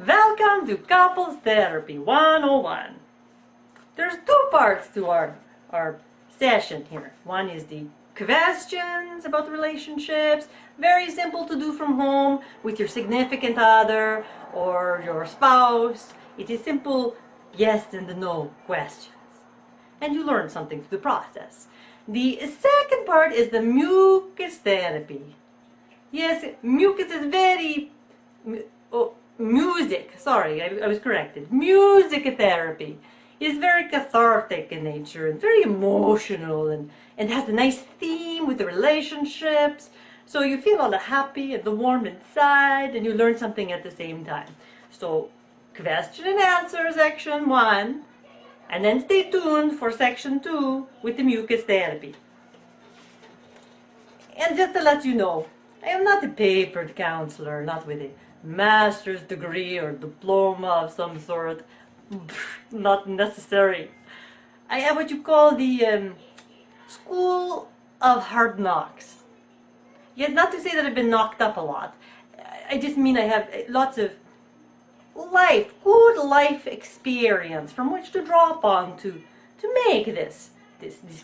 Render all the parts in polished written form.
Welcome to Couples Therapy 101. There's two parts to our session here. One is the questions about relationships, very simple to do from home with your significant other or your spouse. It is simple yes and no questions. And you learn something through the process. The second part is the mucus therapy. Yes, mucus is very... Music, sorry, I was corrected. Music therapy is very cathartic in nature and very emotional and has a nice theme with the relationships. So you feel all the happy and the warm inside and you learn something at the same time. So question and answer section 1 and then stay tuned for section 2 with the mucus therapy. And just to let you know, I am not a papered counselor, not with a master's degree or diploma of some sort. Not necessary. I have what you call the school of hard knocks. Yet not to say that I've been knocked up a lot. I just mean I have lots of good life experience from which to draw upon to make this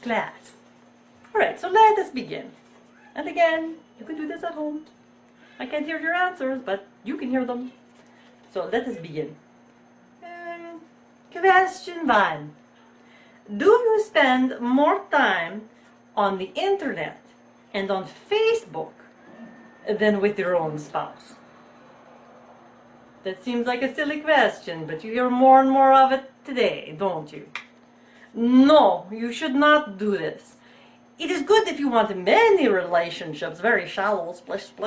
class. Alright, so let us begin. And again, you can do this at home. I can't hear your answers, but you can hear them. So let us begin. Question 1. Do you spend more time on the internet and on Facebook than with your own spouse? That seems like a silly question, but you hear more and more of it today, don't you? No, you should not do this. It is good if you want many relationships, very shallow,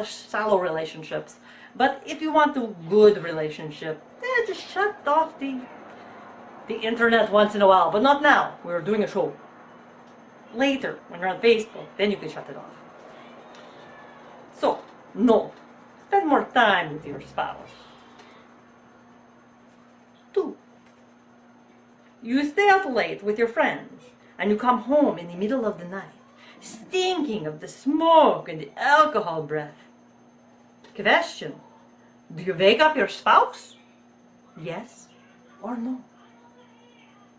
shallow relationships. But if you want a good relationship, just shut off the internet once in a while. But not now. We're doing a show. Later, when you're on Facebook, then you can shut it off. So, no. Spend more time with your spouse. 2. You stay out late with your friends, and you come home in the middle of the night, stinking of the smoke and the alcohol breath. Question. Do you wake up your spouse? Yes or no?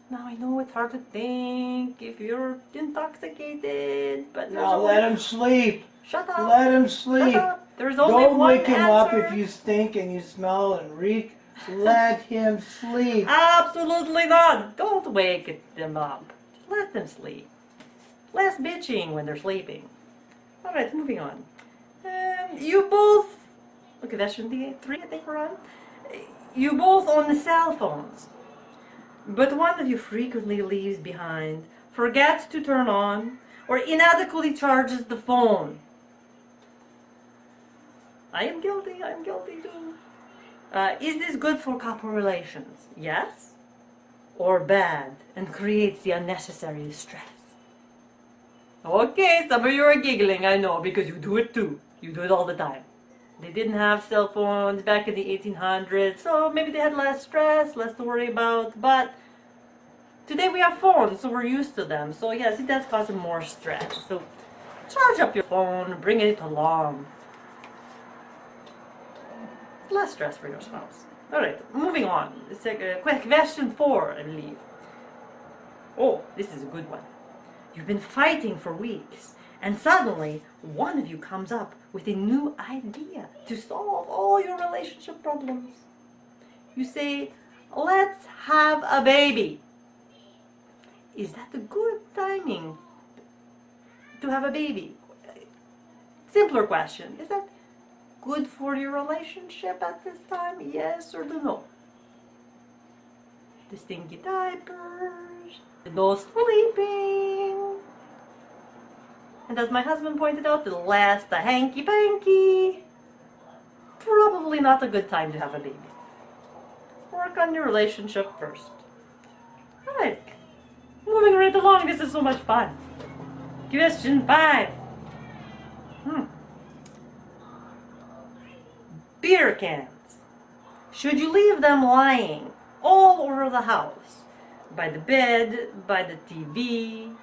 Now I know it's hard to think if you're intoxicated, but now let him sleep. Shut up. Let him sleep. Shut up. There's only Don't one wake him up answer. if you stink and you smell and reek. Let him sleep. Absolutely not. Don't wake them up. Just let them sleep. Less bitching when they're sleeping. Alright, moving on. You both... Okay, question 3 I think we're on. You both own the cell phones. But one of you frequently leaves behind, forgets to turn on, or inadequately charges the phone. I am guilty too. Is this good for couple relations? Yes? Or bad and creates the unnecessary stress? Okay, some of you are giggling, I know, because you do it too. You do it all the time. They didn't have cell phones back in the 1800s, so maybe they had less stress, less to worry about, but today we have phones, so we're used to them. So yes, it does cause them more stress. So charge up your phone, bring it along. It's less stress for your spouse. Alright, moving on. It's like question 4, I believe. Oh, this is a good one. You've been fighting for weeks, and suddenly one of you comes up with a new idea to solve all your relationship problems. You say, let's have a baby. Is that a good timing to have a baby? Simpler question. Is that good for your relationship at this time? Yes or no? The stinky diapers, the no sleeping, and as my husband pointed out, the hanky-panky. Probably not a good time to have a baby. Work on your relationship first. Alright, moving right along, this is so much fun. Question 5. Beer cans. Should you leave them lying all over the house? By the bed, by the TV,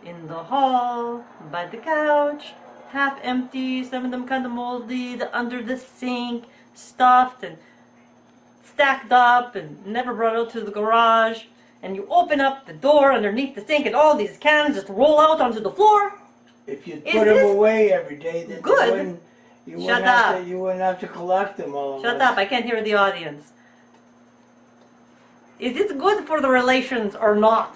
in the hall, by the couch, half empty, some of them kind of moldy, under the sink, stuffed, and stacked up and never brought out to the garage, and you open up the door underneath the sink and all these cans just roll out onto the floor? If you put them away every day, then good? you wouldn't have to collect them all. Shut up, I can't hear the audience. Is this good for the relations or not?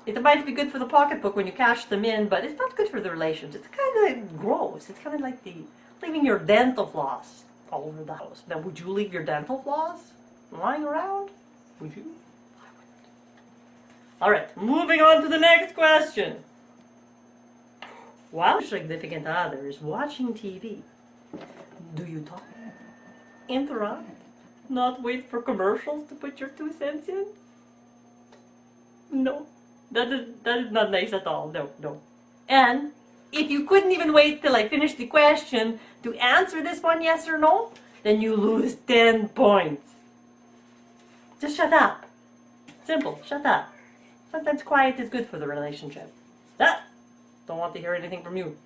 It might be good for the pocketbook when you cash them in, but it's not good for the relations. It's kind of gross. It's kind of like leaving your dental floss all over the house. Now, would you leave your dental floss lying around? Would you? I wouldn't. All right, moving on to the next question. While your significant other is watching TV, do you talk, interrupt, not wait for commercials to put your 2 cents in? No. That is not nice at all. No. And if you couldn't even wait till I finish the question to answer this one, yes or no, then you lose 10 points. Just shut up. Simple. Shut up. Sometimes quiet is good for the relationship. Don't want to hear anything from you.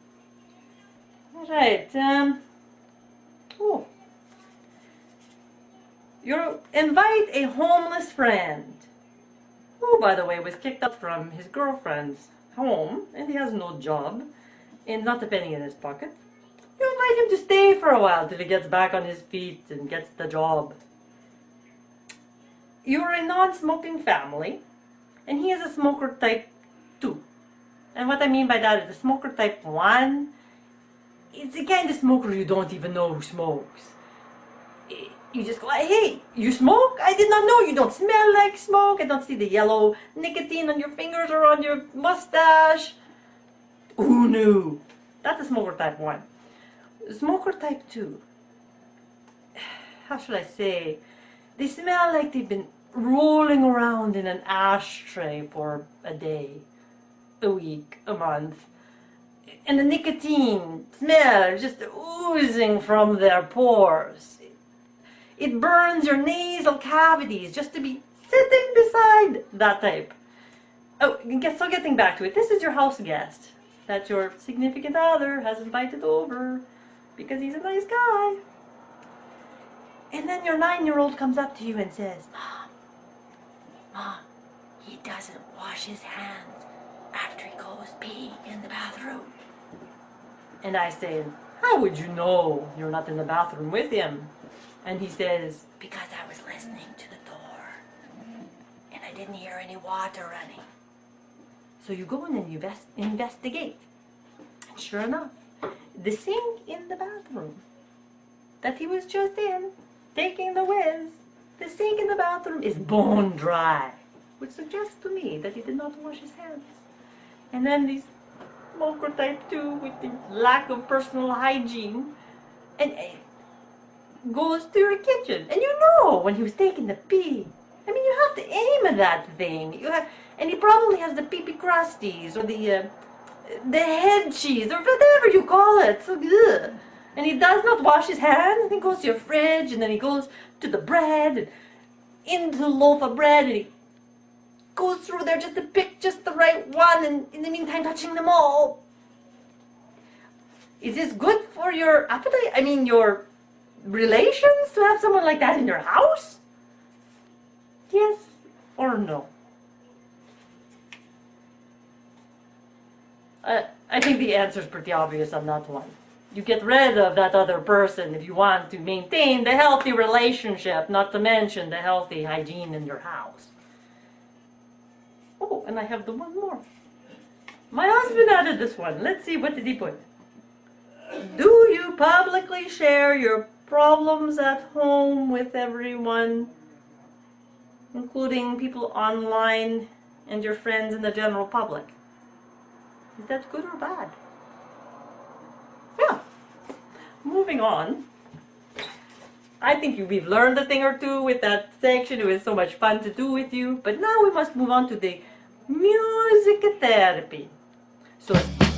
All right. You invite a homeless friend, who, by the way, was kicked out from his girlfriend's home, and he has no job, and not a penny in his pocket. You invite him to stay for a while till he gets back on his feet and gets the job. You're a non-smoking family, and he is a smoker type 2. And what I mean by that is a smoker type 1 is the kind of smoker you don't even know who smokes. You just go, hey, you smoke? I did not know. You don't smell like smoke. I don't see the yellow nicotine on your fingers or on your mustache. Who knew? That's a smoker type 1. Smoker type 2. How should I say? They smell like they've been rolling around in an ashtray for a day, a week, a month. And the nicotine smell just oozing from their pores. It burns your nasal cavities just to be sitting beside that type. Oh, so getting back to it, this is your house guest that your significant other has invited over because he's a nice guy. And then your 9-year-old comes up to you and says, Mom, he doesn't wash his hands after he goes pee in the bathroom. And I say, how would you know you're not in the bathroom with him? And he says, because I was listening to the door and I didn't hear any water running. So you go in and you investigate. And sure enough, the sink in the bathroom that he was just in, taking the whiz, the sink in the bathroom is bone dry, which suggests to me that he did not wash his hands. And then these smoker type 2 with the lack of personal hygiene and goes to your kitchen, and you know when he was taking the pee. I mean, you have to aim at that thing. And he probably has the pee-pee crusties or the head cheese or whatever you call it. So good. And he does not wash his hands. And he goes to your fridge, and then he goes to the bread and into the loaf of bread, and he goes through there just to pick just the right one, and in the meantime touching them all. Is this good for your appetite? I mean, your relations to have someone like that in your house? Yes or no? I think the answer is pretty obvious on that one. You get rid of that other person if you want to maintain the healthy relationship, not to mention the healthy hygiene in your house. Oh, and I have the one more. My husband added this one. Let's see, what did he put? Do you publicly share your problems at home with everyone, including people online and your friends in the general public? Is that good or bad? Yeah. Moving on. I think we've learned a thing or two with that section. It was so much fun to do with you. But now we must move on to the music therapy. So the theme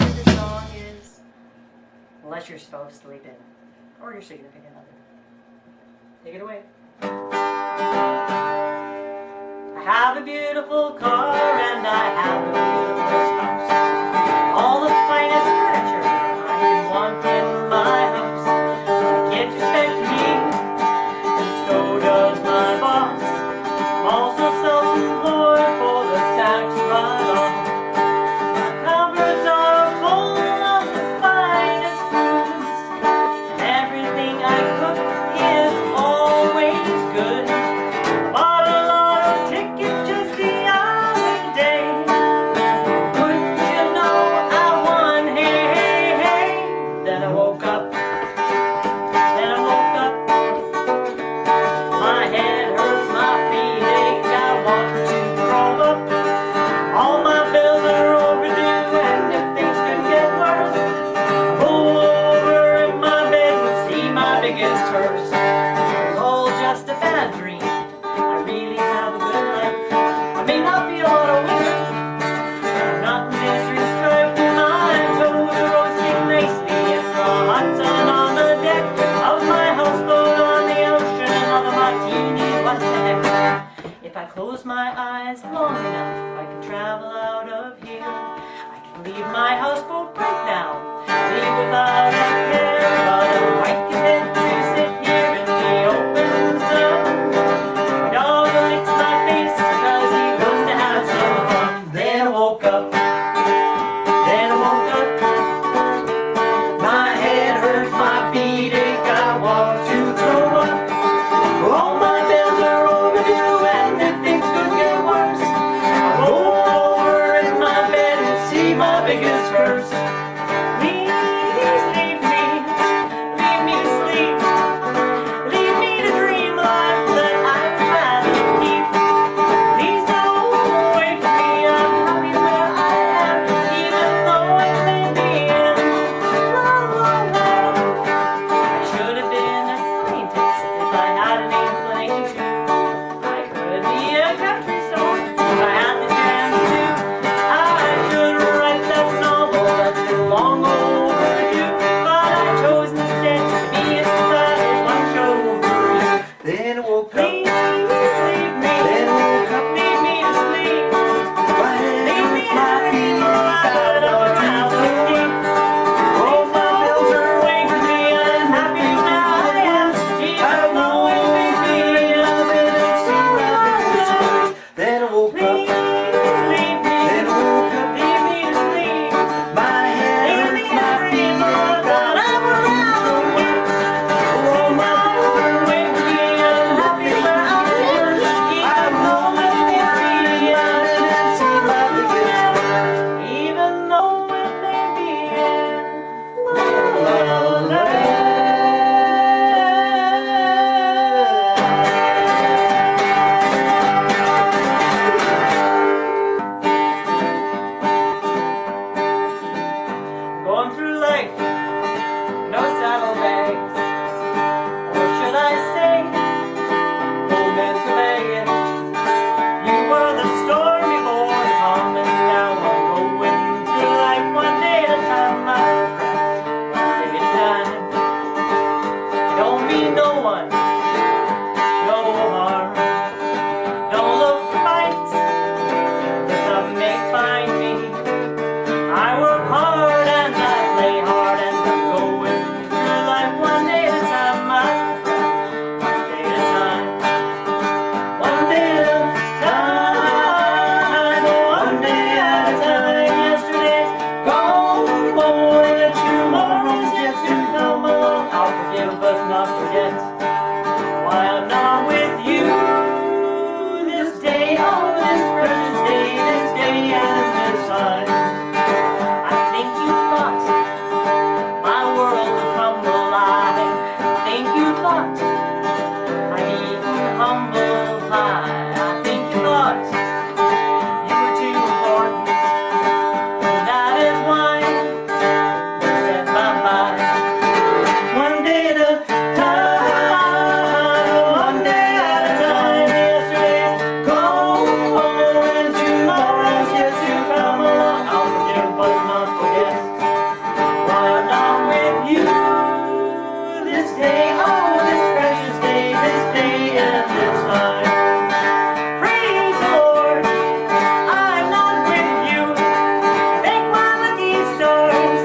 of the song is, unless you're supposed to sleep in, or your significant other. Take it away. I have a beautiful car and I have a beautiful spouse. All the finest furniture I want in my house. close my eyes long enough, I can travel out of here. I can leave my houseboat right now, leave without a care. But I'm quite content to sit here in the open sun. My dog licks my face because he wants to have some fun. Then I woke up, my head hurts, my feet ache, I want to throw up. All my bills are overdue and if things could get worse, I roll over in my bed and see my biggest curse. Please leave me to sleep, leave me to dream life that I'd rather keep. Please don't wake me, I'm happy where I am, even though it may be in la la land. I should have been a scientist if I had an inclination to. I could be a country star if I had the chance to. I should write that novel that's been long overdue, but I chose instead to be a style one show for you. Then I woke up. Please leave me, Then I woke up. leave me to sleep, My head leave me hurts, to my dream feet life ache, I that I'd want to rather throw keep. up. All my bills are Wake me, I'm happy where I am, even though it may be in la la land. Then I woke up. Please leave me, Then I woke up. leave me to sleep, My head leave me hurts, to my dream feet of ache, that I I'm want to around throw again. up. All my bills are Wake me, I'm happy where I am, even though it may be in la la land. Even though it may be in la la land. Going through life, no saddlebags, or should I say, no mental baggage. You were the storm before the calm, and now I'm going through life one day at a time, my friend, one day at a time. I don't mean no one no harm. Don't look for fights, but some may find me. I work hard and I play hard, and I'm going through life one day at a time, my friend, one day at a time. One day at a time, one day at a time. Yesterday's gone, and tomorrow's yet to come along. I'll forgive but not forget why I'm not with you. This day, oh, this precious day, this day and this time. I think you thought my world would crumble. I think you thought I'd eaten humble pie. I think you thought you were too important, and that is why you said bye-bye. One day at a time, one day at a time. Yesterday's gone, and tomorrow's yet to come along. I'll forgive but not forget why I'm not with you. This day, oh, this precious day, this day and this time. Praise the Lord, I'm not with you. Thank my lucky stars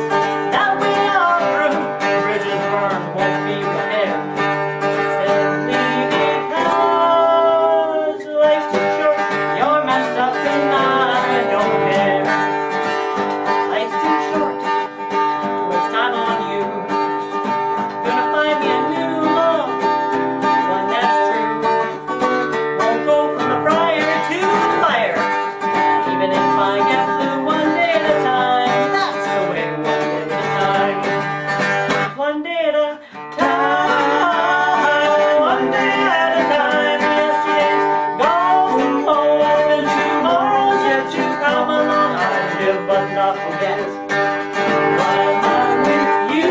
that we are through. Bridges burned won't be repaired, simply because life's too short. You're messed up and I don't care. Life's too short to waste time on you. Gonna find me a new love, one that's true. Won't go from the fryer to the fire, even if I get blue one day at a time. That's the way, one day at a time. One day at a time, one day at a time. Yesterday's gone, and tomorrow's yet to come along. I'll forgive but not forget why I'm with you.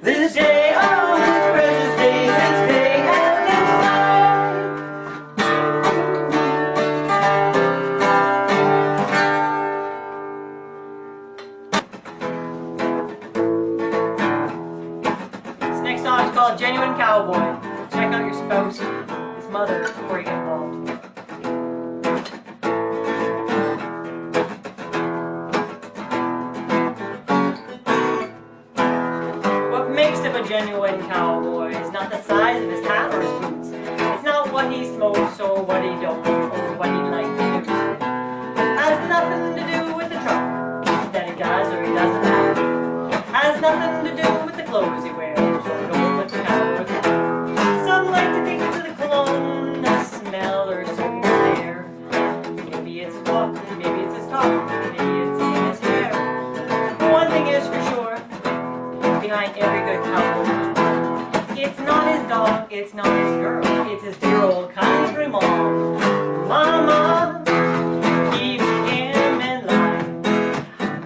This day, oh, this precious day, this day and this time. This next song is called Genuine Cowboy. Check out your spouse. mother before you get involved. What makes him a genuine cowboy is not the size of his hat or his boots. It's not what he smokes or what he don't or what he likes to do. It has nothing to do with the truck that he does or he doesn't have. It has nothing to do with the clothes he wears or going with the cowboy hat. Some like to think it's the cologne, the smell, or certain hair. Maybe it's walk, maybe it's his talk, maybe it's in his hair. But one thing is for sure, behind every good cowboy, it's not his dog, it's not his girl, it's his dear old country mom. Mama keeps him in line,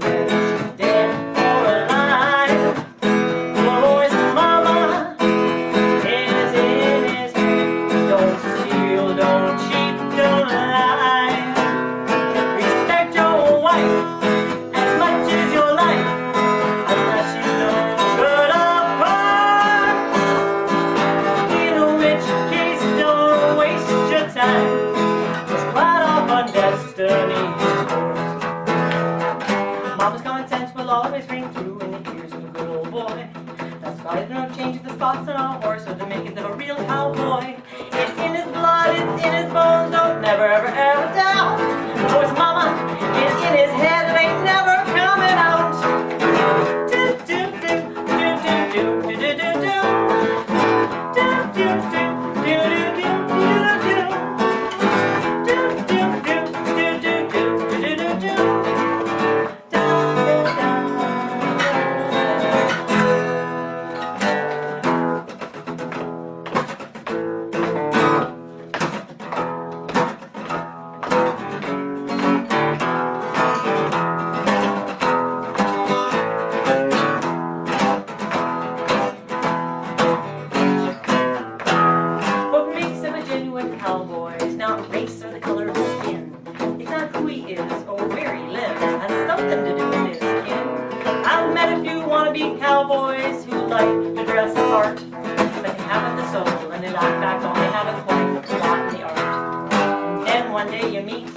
whether she's dead or alive. The voice of mama is in his head. Don't steal, don't cheat, don't lie. Respect your wife as much as your life, unless she's no good or poor. In which case, don't waste your time. Just ride off on destiny's course. Mama's common sense will always ring true in the ears of a good old boy. That's why there's no change the spots on a horse or to make it a real cowboy. It's in his blood, it's in his bones, don't never ever ever doubt. Oh, his mama is in his head, it ain't never coming out. Do do do do do do do do do do. Do do do do do do do do do. Do do do do do do do do do. Da da da. What makes him a genuine cowboy is not race or the color of his skin. It's not who he is or where he lives. It has something to do with his skin. I've met a few wannabe cowboys who like to dress the part, but they haven't the soul and they laugh back on they haven't quite forgotten the art. And then one day you meet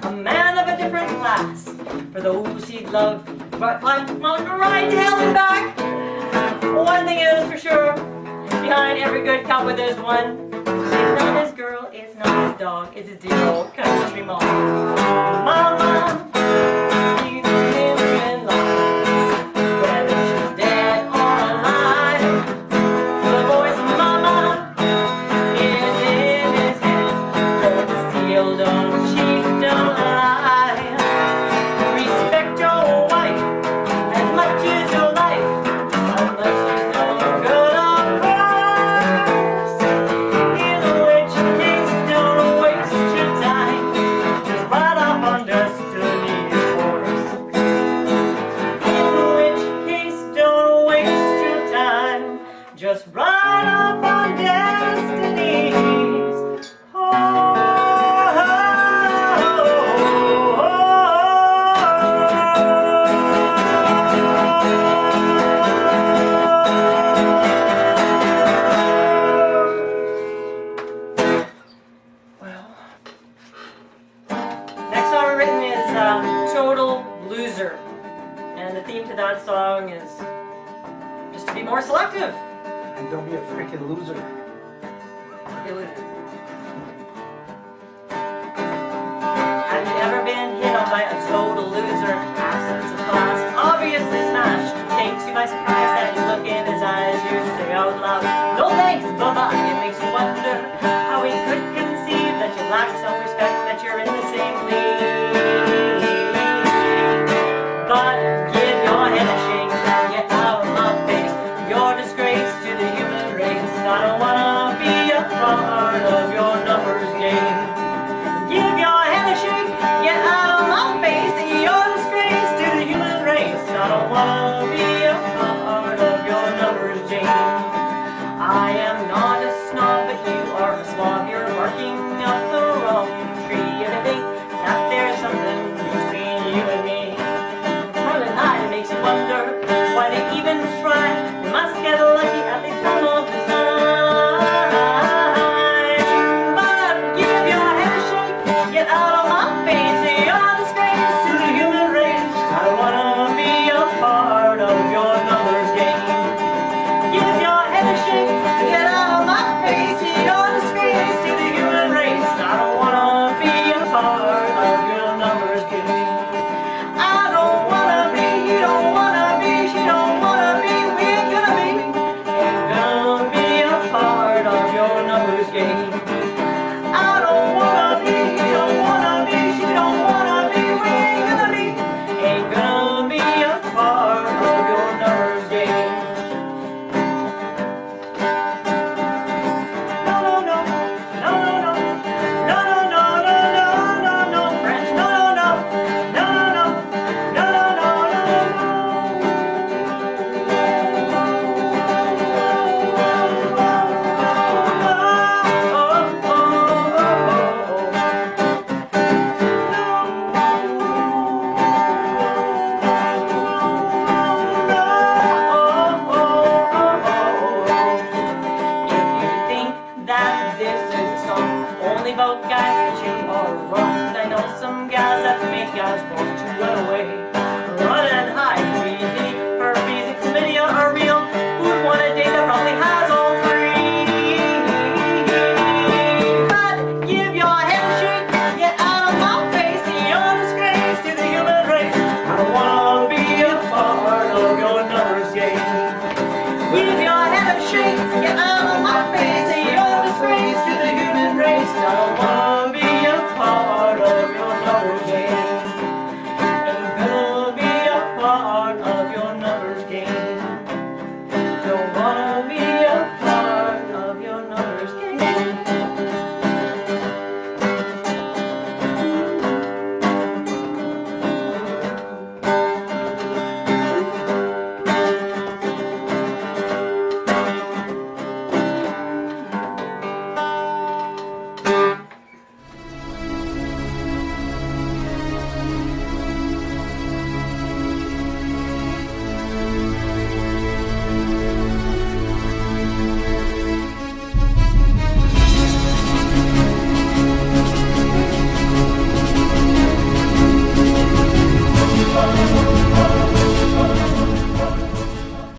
a man of a different class. For those he'd love, but climb mountain right to hell and back. One thing is for sure, behind every good cowboy there's one. It's not his girl, it's not his dog, it's his dear old country mom. Mama keeps him in line, whether she's dead or alive. The voice of mama is in his head. Don't steal, don't cheat, don't lie. Respect your wife as much as your life, unless she's no good or worse. In which case, don't waste your time. Just ride off on destiny's horse. In which case, don't waste your time. Just ride off on destiny's Next song I've written is Total Loser. And the theme to that song is just to be more selective. And don't be a freaking loser. Have you ever been hit on by a total loser? Absence of class, obviously smashed. Takes you by surprise that you look in his eyes, you say out loud, no thanks, bye-bye. It makes you wonder how he could conceive that you lack self-respect, that you're in the same league. But give your head a shake, get out of my face. You're a disgrace to the human race. I don't wanna be a part of your numbers game. Give your head a shake, get out of my face. You're a disgrace to the human race. I don't wanna be a part of your numbers game. I am not a snob, but you are a slob. You're barking up the wrong tree. And I think that there's something between you and me. More than that, it makes you wonder why they even try. They must get lucky